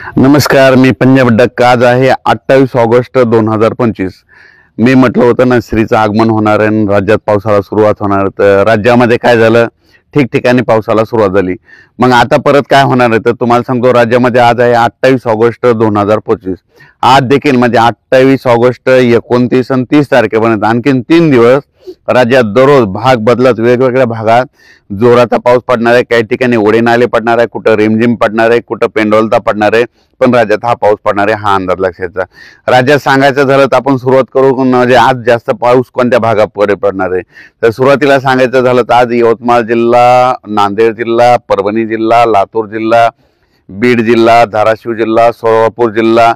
नमस्कार, मी पंजाब डक्क. आज आहे 28 ऑगस्ट 2025. मी म्हटलं होतं ना, श्रीचं आगमन होणार आहे आणि राज्यात पावसाला सुरुवात होणार. तर राज्यामध्ये काय झालं, ठिकठिकाणी पावसाला सुरुवात झाली. मग आता परत काय होणार आहे तर तुम्हाला सांगतो. राज्यामध्ये आज आहे 28 ऑगस्ट 2025. आज देखील म्हणजे 28 ऑगस्ट, 29 आणि 30 तारखेपर्यंत आणखीन 3 दिवस राज्यात दररोज भाग बदलत वेगवेगळ्या भागात जोराचा पाऊस पडणार आहे. काही ठिकाणी ओढे नाले पडणार आहे, कुठं रिमझिम पडणार आहे, कुठं पेंडोलता पडणार आहे. पण राज्यात हा पाऊस पडणार आहे, हा अंदाज लक्षाचा. राज्यात सांगायचं झालं तर आपण सुरुवात करू म्हणजे आज जास्त पाऊस कोणत्या भागाकडे पडणार आहे. तर सुरुवातीला सांगायचं झालं तर आज यवतमाळ जिल्हा, नांदेड जिल्हा, परभणी जिल्हा, लातूर जिल्हा, बीड जिल्हा, धाराशिव जिल्हा, सोलापूर जिल्हा,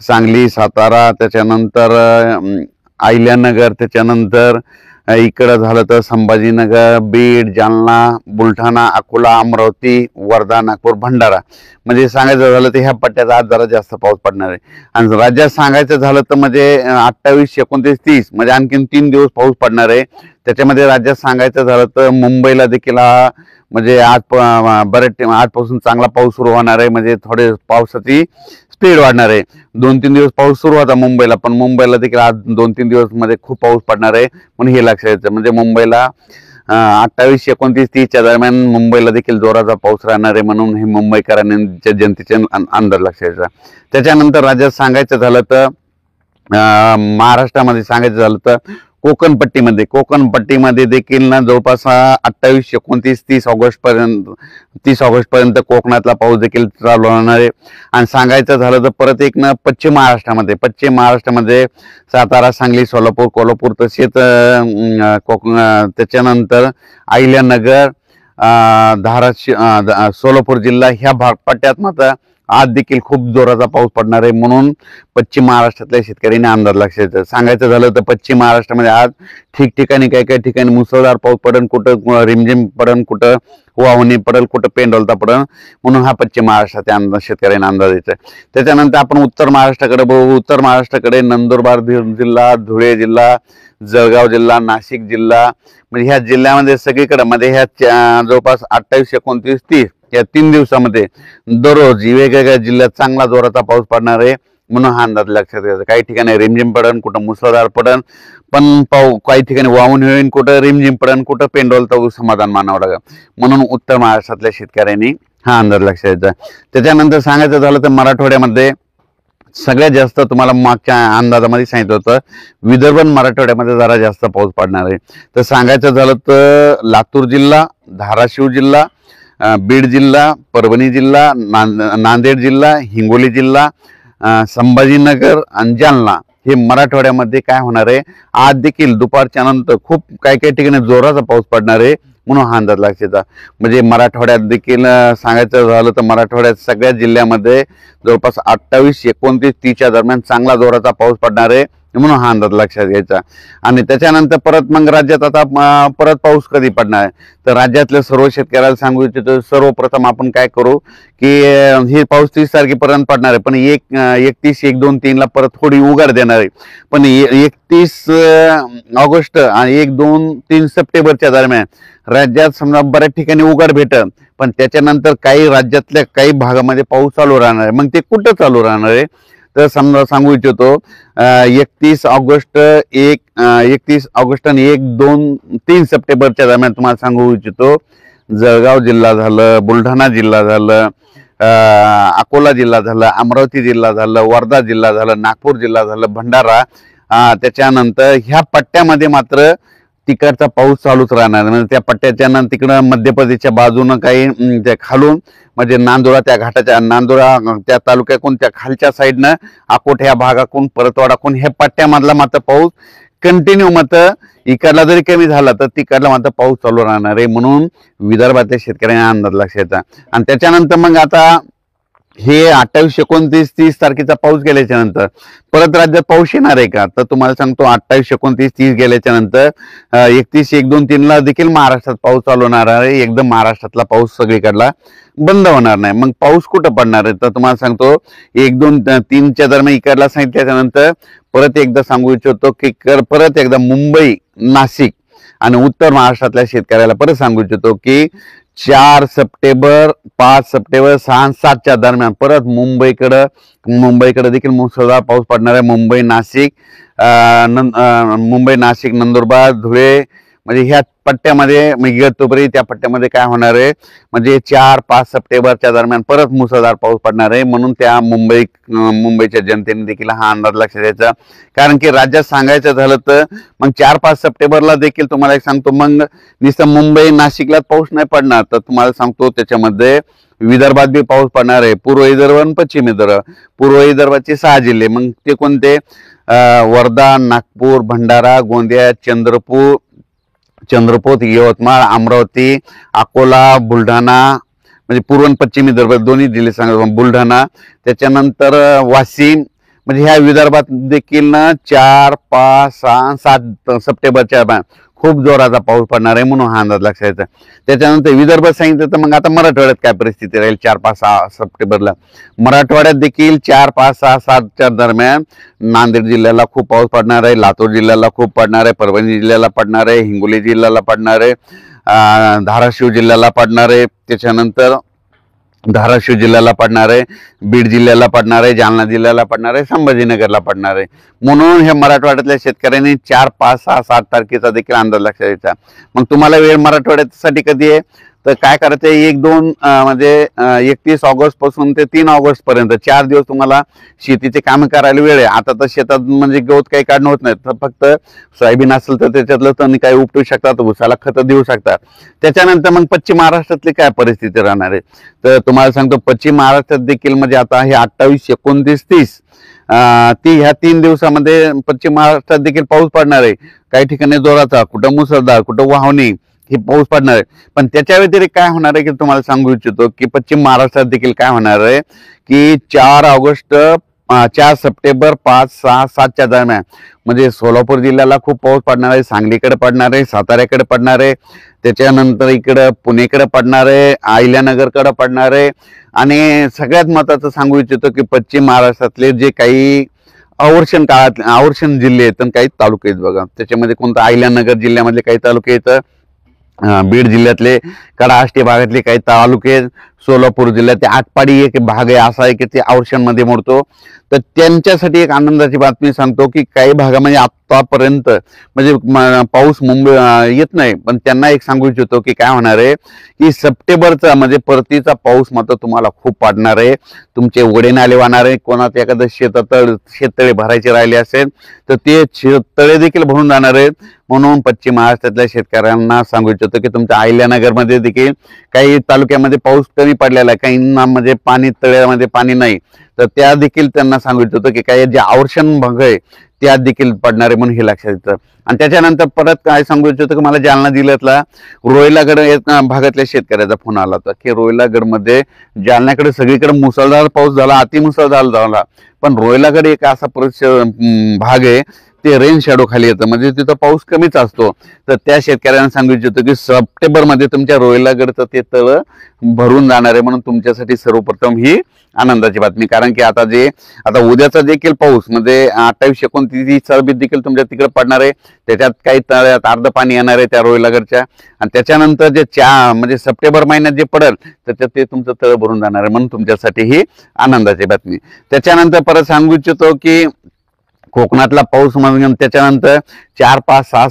सांगली, सातारा, त्याच्यानंतर अहिल्यानगर, त्याच्यानंतर इकडं झालं तर संभाजीनगर, बीड, जालना, बुलढाणा, अकोला, अमरावती, वर्धा, नागपूर, भंडारा. म्हणजे सांगायचं झालं तर ह्या पट्ट्यात आज जरा जास्त पाऊस पडणार आहे. आणि राज्यात सांगायचं झालं तर म्हणजे 28, 29, 30 म्हणजे आणखीन 3 दिवस पाऊस पडणार आहे. त्याच्यामध्ये राज्यात सांगायचं झालं तर मुंबईला देखील म्हणजे बरेच आजपासून चांगला पाऊस सुरू होणार आहे. म्हणजे थोडे पावसाची स्पीड वाढणार आहे. 2-3 दिवस पाऊस सुरू होता मुंबईला, पण मुंबईला देखील आज 2-3 दिवस मध्ये खूप पाऊस पडणार आहे. म्हणून हे लक्षात यायचं. म्हणजे मुंबईला 28, 29, 30च्या दरम्यान मुंबईला देखील जोराचा पाऊस राहणार आहे. म्हणून हे मुंबईकरांच्या जनतेचे अंदाज लक्षात यायचा. त्याच्यानंतर राज्यात सांगायचं झालं तर महाराष्ट्रामध्ये सांगायचं झालं तर कोकण पट्टीमध्ये देखील ना जवळपास 28, 29, 30 ऑगस्ट पर्यंत कोकणातला पाऊस देखील चालू राहणार आहे. आणि सांगायचं झालं तर परत एक ना पश्चिम महाराष्ट्रामध्ये सातारा, सांगली, सोलापूर, कोल्हापूर तसेच त्याच्यानंतर अहिल्यानगर, धाराशिव, सोलापूर जिल्हा ह्या पट्ट्यात मात्र आज देखील खूप जोराचा पाऊस पडणार आहे. म्हणून पश्चिम महाराष्ट्रातल्या शेतकऱ्यांनी अंदाज लक्षात सांगायचं झालं तर पश्चिम महाराष्ट्रामध्ये आज ठिकठिकाणी काही ठिकाणी मुसळधार पाऊस पडेल, कुठं रिमझिम पडेल, कुठं वाहुणी पडेल, कुठं पेंडोलता पडेल. म्हणून हा पश्चिम महाराष्ट्राच्या शेतकऱ्यांना अंदाज द्यायचा. त्याच्यानंतर आपण उत्तर महाराष्ट्राकडे बघू. उत्तर महाराष्ट्राकडे नंदुरबार जिल्हा, धुळे जिल्हा, जळगाव जिल्हा, नाशिक जिल्हा, म्हणजे ह्या जिल्ह्यामध्ये सगळीकडे मध्ये ह्या जवळपास 28, 29, 30 या 3 दिवसामध्ये दररोज वेगवेगळ्या जिल्ह्यात चांगला जोराचा पाऊस पडणार आहे. म्हणून हा अंदाज लक्षात घ्यायचा. काही ठिकाणी रिमझिम पडन, कुठं मुसळधार पडन, पण काही ठिकाणी वाहून होईल, कुठं रिमझिम पडन, कुठं पेंडोलता समाधान मानावं लागेल. म्हणून उत्तर महाराष्ट्रातल्या शेतकऱ्यांनी हा अंदाज लक्षात घ्यायचा. त्याच्यानंतर सांगायचं झालं तर मराठवाड्यामध्ये सगळ्यात जास्त तुम्हाला मागच्या अंदाजामध्ये सांगितलं होतं विदर्भ मराठवाड्यामध्ये जरा जास्त पाऊस पडणार आहे. तर सांगायचं झालं तर लातूर जिल्हा, धाराशिव जिल्हा, बीड जिल्हा, परभणी जिल्हा, नांदेड जिल्हा, हिंगोली जिल्हा, संभाजीनगर आणि जालना हे मराठवाड्यामध्ये काय होणार आहे. आज देखील दुपारच्या नंतर खूप काही ठिकाणी जोराचा पाऊस पडणार आहे. म्हणून हा अंदाज लक्षात. म्हणजे मराठवाड्यात देखील सांगायचं झालं तर मराठवाड्यात सगळ्या जिल्ह्यामध्ये जवळपास 28, 29, 30च्या दरम्यान चांगला जोराचा पाऊस पडणार आहे. म्हणून हा अंदाज लक्षात घ्यायचा. आणि त्याच्यानंतर परत मग राज्यात आता परत पाऊस कधी पडणार आहे तर राज्यातल्या सर्व शेतकऱ्याला सांगू इच्छितो. सर्वप्रथम आपण काय करू की हे पाऊस 30 तारखेपर्यंत पडणार आहे, पण 31, 1, 2, 3 ला परत थोडी उघाड देणार आहे. पण 31 ऑगस्ट आणि 1, 2, 3 सप्टेंबरच्या दरम्यान राज्यात समजा बऱ्याच ठिकाणी उघाड भेटल, पण त्याच्यानंतर काही राज्यातल्या काही भागामध्ये पाऊस चालू राहणार आहे. मग ते कुठं चालू राहणार आहे तर समजा सांगू इच्छितो 31 ऑगस्ट आणि 1, 2, 3 सप्टेंबरच्या दरम्यान तुम्हाला सांगू इच्छितो जळगाव जिल्हा झालं, बुलढाणा जिल्हा झालं, अकोला जिल्हा झालं, अमरावती जिल्हा झालं, वर्धा जिल्हा झालं, नागपूर जिल्हा झालं, भंडारा, त्याच्यानंतर ह्या पट्ट्यामध्ये मात्र तिकडचा पाऊस चालूच राहणार. म्हणजे त्या पट्ट्याच्या नंतर तिकडं मध्य प्रदेशच्या बाजूनं काही त्या खालून म्हणजे नांदुरा, त्या घाटाच्या नांदुरा त्या तालुक्याकडून त्या खालच्या साईडनं अकोट ह्या भागाकडून परतवाडाकडून ह्या पट्ट्यामधला मात्र पाऊस कंटिन्यू मात्र इकडला जरी कमी झाला तर तिकडला मात्र पाऊस चालू राहणार आहे. म्हणून विदर्भातल्या शेतकऱ्यांना अंदाज लक्षात येतात. आणि त्याच्यानंतर मग आता हे 28, 29, 30 तारखेचा पाऊस गेल्याच्या नंतर परत राज्यात पाऊस येणार आहे का तर तुम्हाला सांगतो 28, 29, 30 गेल्याच्या नंतर 31, 1, 2, 3 ला देखील महाराष्ट्रात पाऊस चालू होणार आहे. एकदम महाराष्ट्रातला पाऊस सगळीकडला बंद होणार नाही. मग पाऊस कुठं पडणार आहे तर तुम्हाला सांगतो 1, 2, 3च्या दरम्यान इकडला सांगितल्याच्या नंतर परत एकदा सांगू इच्छितो की परत एकदा मुंबई, नाशिक आणि उत्तर महाराष्ट्रातल्या शेतकऱ्याला परत सांगू इच्छितो की 4 सप्टेंबर 5 सप्टेंबर 6 आणि 7च्या दरम्यान परत मुंबईकडे देखील मुसळधार पाऊस पडणार आहे. मुंबई नाशिक नंदुरबार धुळे म्हणजे ह्या पट्ट्यामध्ये इगतपुरी त्या पट्ट्यामध्ये काय होणार आहे म्हणजे 4-5 सप्टेंबरच्या दरम्यान परत मुसळधार पाऊस पडणार आहे. म्हणून त्या मुंबईच्या जनतेने देखील हा अंदाज लक्षात द्यायचा. कारण की राज्यात सांगायचं झालं तर मग 4-5 सप्टेंबरला देखील तुम्हाला एक सांगतो मग नुसतं मुंबई नाशिकला पाऊस नाही पडणार तर तुम्हाला सांगतो त्याच्यामध्ये विदर्भात बी पाऊस पडणार आहे. पूर्व विदर्भ आणि पश्चिम विदर्भ. पूर्व विदर्भाचे 6 जिल्हे मग ते कोणते वर्धा नागपूर भंडारा गोंदिया चंद्रपूर यवतमाळ अमरावती अकोला बुलढाणा म्हणजे पूर्व आणि पश्चिम विदर्भ दोन्ही जिल्हे सांगा बुलढाणा त्याच्यानंतर वाशिम म्हणजे ह्या विदर्भात देखील 4, 5, 6, 7 सप्टेंबरच्या खूप जोराचा पाऊस पडणार आहे म्हणून हा अंदाज लक्षात येतो. त्याच्यानंतर विदर्भ सांगितलं तर मग आता मराठवाड्यात काय परिस्थिती राहील 4, 5, 6 सप्टेंबरला. मराठवाड्यात देखील 4, 5, 6, 7च्या दरम्यान नांदेड जिल्ह्याला खूप पाऊस पडणार आहे. लातूर जिल्ह्याला खूप पडणार आहे. परभणी जिल्ह्याला पडणार आहे. हिंगोली जिल्ह्याला पडणार आहे. धाराशिव जिल्ह्याला पडणार आहे. त्याच्यानंतर धाराशिव जिल्ह्याला पडणार आहे. बीड जिल्ह्याला पडणार आहे. जालना जिल्ह्याला पडणार आहे. संभाजीनगरला पडणार आहे. म्हणून हे मराठवाड्यातल्या शेतकऱ्यांनी 4, 5, 6, 7 तारखेचा देखील अंदाज लक्षात द्यायचा. मग तुम्हाला वेळ मराठवाड्यासाठी कधी आहे तर काय करायचं 1-2 म्हणजे 31 ऑगस्ट पासून ते 3 ऑगस्ट पर्यंत 4 दिवस तुम्हाला शेतीचे काम करायला वेळ आहे. आता तर शेतात म्हणजे गवत काही काढणं होत नाही तर फक्त सोयाबीन असेल तर त्याच्यातलं तण काही उपटू शकतात ऊसाला खतं देऊ शकतात. त्याच्यानंतर मग पश्चिम महाराष्ट्रातली काय परिस्थिती राहणार आहे तर तुम्हाला सांगतो पश्चिम महाराष्ट्रात देखील म्हणजे आता हे 28, 29, 30 ह्या 3 दिवसामध्ये पश्चिम महाराष्ट्रात देखील पाऊस पडणार आहे. काही ठिकाणी जोराचा कुठं मुसळधार कुठं वाहणी हे पाऊस पडणार आहे. पण त्याच्या व्यतिरिक्त काय होणार आहे की तुम्हाला सांगू इच्छितो की पश्चिम महाराष्ट्रात देखील काय होणार आहे की 4 सप्टेंबर 5, 6, 7च्या दरम्यान म्हणजे सोलापूर जिल्ह्याला खूप पाऊस पडणार आहे. सांगलीकडे पडणार आहे. साताऱ्याकडे पडणार आहे. त्याच्यानंतर इकडं पुणेकडे पडणार आहे. अहिल्यानगरकडे पडणार आहे. आणि सगळ्यात महत्त्वाचं सांगू इच्छितो की पश्चिम महाराष्ट्रातले जे काही आवर्षण जिल्हे आहेत काही तालुके आहेत बघा त्याच्यामध्ये कोणतं अहिल्यानगर जिल्ह्यामधले काही तालुके आहेत बीड जिल्ह्यातले कडाष्टी भागातले काही तालुके सोलापूर जिल्ह्यात आटपाडी एक भाग आहे असा आहे की ते आवर्षणमध्ये मोडतो. तर त्यांच्यासाठी एक आनंदाची बातमी सांगतो की काही भागामध्ये आतापर्यंत म्हणजे पाऊस मुंबई येत नाही पण त्यांना एक सांगू इच्छितो की काय होणार आहे की सप्टेंबरचा म्हणजे परतीचा पाऊस मात्र तुम्हाला खूप पडणार आहे. तुमचे वडे नाले वाहणार आहे. कोणाचं एखादं शेततळे भरायचे राहिले असेल तर ते शेततळे देखील भरून जाणार आहेत. म्हणून पश्चिम महाराष्ट्रातल्या शेतकऱ्यांना सांगू इच्छितो की तुमच्या अहिल्यानगरमध्ये देखील काही तालुक्यामध्ये पाऊस कमी पडलेला आहे. काहींना म्हणजे तळ्यामध्ये पाणी नाही तर त्या देखील त्यांना सांगू इच्छितो की काही जे आवर्षण भाग आहे त्यात देखील पडणारे म्हणून हे लक्षात येतं. आणि त्याच्यानंतर परत काय सांगू इच्छितो की मला जालना जिल्ह्यातला रोहिलागड भागातल्या शेतकऱ्याचा फोन आला होता की रोहिलागडमध्ये जालन्याकडे सगळीकडे मुसळधार पाऊस झाला अतिमुसळधार झाला पण रोहिलागड एक असा भाग आहे ते रेन शॅडो खाली येतं म्हणजे तिथं पाऊस कमीच असतो. तर त्या शेतकऱ्यांना सांगू इच्छितो की सप्टेंबरमध्ये तुमच्या रोहिलागडचं ते तळ भरून जाणार आहे. म्हणून तुमच्यासाठी सर्वप्रथम ही आनंदाची बातमी. कारण की आता उद्याचा देखील पाऊस म्हणजे 28, 29 देखील तुमच्या तिकडे पडणार आहे. त्याच्यात काही तळ्यात अर्ध पाणी येणार आहे त्या रोहिलागडच्या आणि त्याच्यानंतर जे म्हणजे सप्टेंबर महिन्यात जे पडेल तर ते तुमचं तळ भरून जाणार आहे. म्हणून तुमच्यासाठी ही आनंदाची बातमी. त्याच्यानंतर परत सांगू इच्छितो की कोकणातला पाऊस म्हणून त्याच्यानंतर 4, 5, 6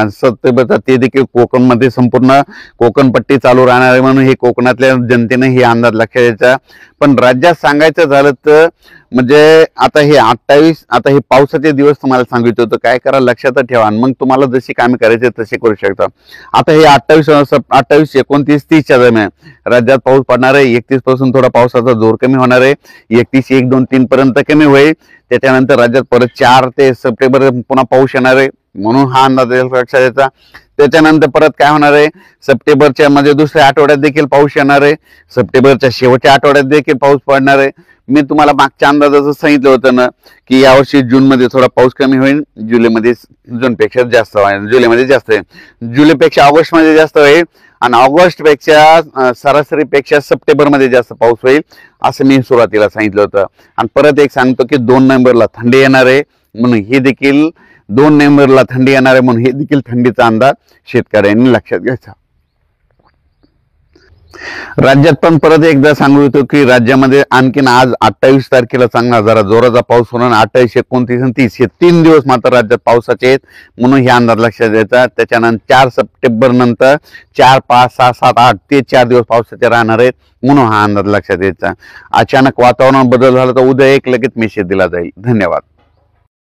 सप्टेंबरचा ते देखील कोकणमध्ये संपूर्ण कोकणपट्टी चालू राहणार आहे. म्हणून हे कोकणातल्या जनतेने हे अंदाज लक्षात द्यायचा. पण राज्यात सांगायचं झालं तर म्हणजे आता हे पावसाचे दिवस तुम्हाला सांगितलं होतं काय करा लक्षात ठेवा मग तुम्हाला जशी कामे करायचे तसे करू शकता. आता हे 28, 29, 30च्या दरम्यान राज्यात पाऊस पडणार आहे. 31 पासून थोडा पावसाचा जोर कमी होणार आहे. 31, 1, 2, 3 पर्यंत कमी होईल. त्याच्यानंतर राज्यात परत 4 ते सप्टेंबर पुन्हा पाऊस येणार आहे. म्हणून हा अंदाज लक्षात द्यायचा. त्याच्यानंतर परत काय होणार आहे सप्टेंबरच्या मध्ये दुसऱ्या आठवड्यात देखील पाऊस येणार आहे. सप्टेंबरच्या शेवटच्या आठवड्यात देखील पाऊस पडणार आहे. मी तुम्हाला मागच्या अंदाजाचं सांगितलं होतं ना की यावर्षी जूनमध्ये थोडा पाऊस कमी होईल. जुलैमध्ये जूनपेक्षा जास्त होईल. जुलैमध्ये जास्त आहे. जुलैपेक्षा ऑगस्टमध्ये जास्त होईल आणि ऑगस्टपेक्षा सरासरीपेक्षा सप्टेंबरमध्ये जास्त पाऊस होईल असं मी सुरुवातीला सांगितलं होतं. आणि परत एक सांगतो की 2 नोव्हेंबरला थंडी येणार आहे म्हणून हे देखील 2 नोव्हेंबरला थंडी येणार आहे म्हणून हे देखील थंडीचा अंदाज शेतकऱ्यांनी लक्षात घ्यायचा. राज्यात पण परत एकदा सांगू इच्छितो की राज्यामध्ये आणखीन आज 28 तारखेला चांगला जरा जोराचा पाऊस होणार, 28, 29 आणि 30 हे 3 दिवस मात्र राज्यात पावसाचे आहेत, म्हणून हे अंदाज लक्षात द्यायचा। त्याच्यानंतर 4 सप्टेंबर नंतर 4, 5, 6, 7, 8 ते 4 दिवस पावसाचे राहणार आहेत, म्हणून हा अंदाज लक्षात द्यायचा। अचानक वातावरण बदल झाला तर उद्या एक लगेच मेसेज दिला जाईल। धन्यवाद।